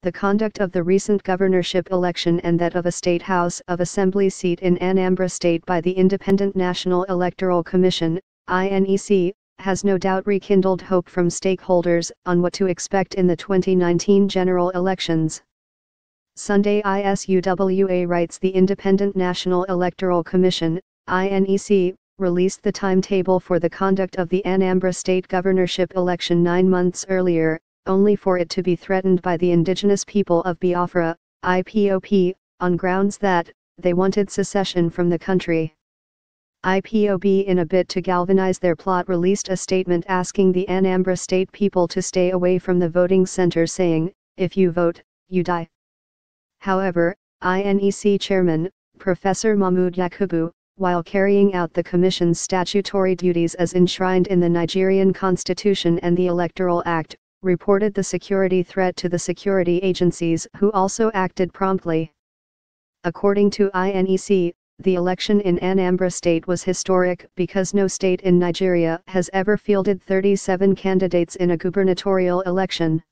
The conduct of the recent governorship election and that of a State House of Assembly seat in Anambra State by the Independent National Electoral Commission, INEC, has no doubt rekindled hope from stakeholders on what to expect in the 2019 general elections. Sunday ISUWA writes the Independent National Electoral Commission, INEC, released the timetable for the conduct of the Anambra State governorship election 9 months earlier, only for it to be threatened by the indigenous people of Biafra, IPOB, on grounds that they wanted secession from the country. IPOB, in a bid to galvanize their plot, released a statement asking the Anambra State people to stay away from the voting center, saying, "If you vote, you die." However, INEC chairman, Professor Mahmood Yakubu, while carrying out the Commission's statutory duties as enshrined in the Nigerian Constitution and the Electoral Act, reported the security threat to the security agencies, who also acted promptly. According to INEC, the election in Anambra State was historic because no state in Nigeria has ever fielded 37 candidates in a gubernatorial election.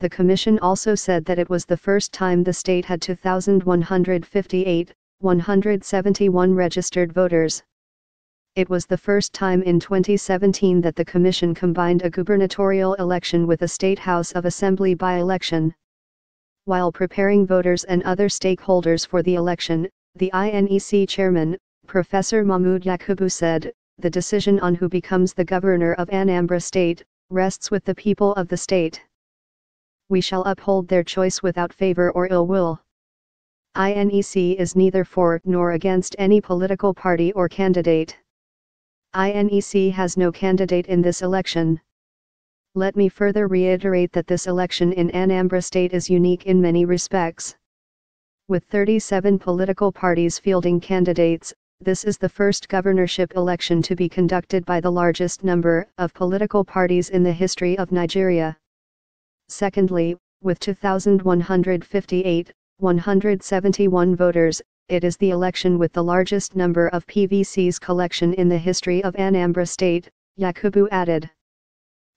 The Commission also said that it was the first time the state had 2,158,171 registered voters. It was the first time in 2017 that the Commission combined a gubernatorial election with a State House of Assembly by-election. While preparing voters and other stakeholders for the election, the INEC chairman, Professor Mahmood Yakubu, said, "The decision on who becomes the governor of Anambra State rests with the people of the state. We shall uphold their choice without favor or ill will." INEC is neither for nor against any political party or candidate. INEC has no candidate in this election. Let me further reiterate that this election in Anambra State is unique in many respects. With 37 political parties fielding candidates, this is the first governorship election to be conducted by the largest number of political parties in the history of Nigeria. Secondly, with 2,158,171 voters, it is the election with the largest number of PVCs collection in the history of Anambra State, Yakubu added.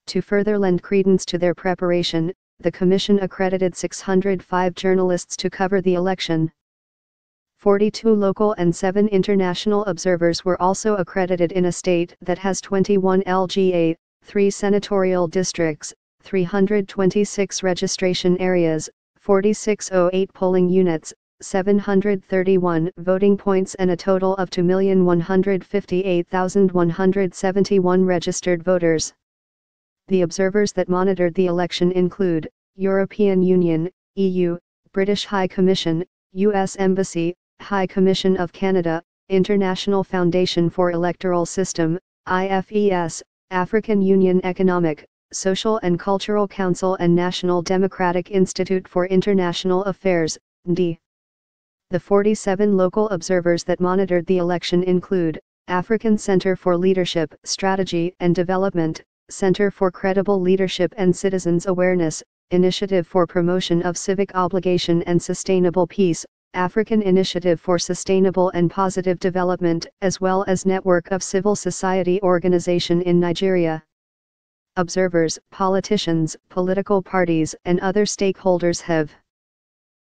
To further lend credence to their preparation, the Commission accredited 605 journalists to cover the election. 42 local and 7 international observers were also accredited in a state that has 21 LGA, 3 senatorial districts, 326 registration areas, 4608 polling units, 731 voting points and a total of 2,158,171 registered voters. The observers that monitored the election include European Union, EU, British High Commission, U.S. Embassy, High Commission of Canada, International Foundation for Electoral System, IFES, African Union Economic, Social and Cultural Council and National Democratic Institute for International Affairs, ND. The 47 local observers that monitored the election include African Center for Leadership, Strategy and Development, Center for Credible Leadership and Citizens Awareness, Initiative for Promotion of Civic Obligation and Sustainable Peace, African Initiative for Sustainable and Positive Development, as well as Network of Civil Society Organization in Nigeria. Observers, politicians, political parties and other stakeholders have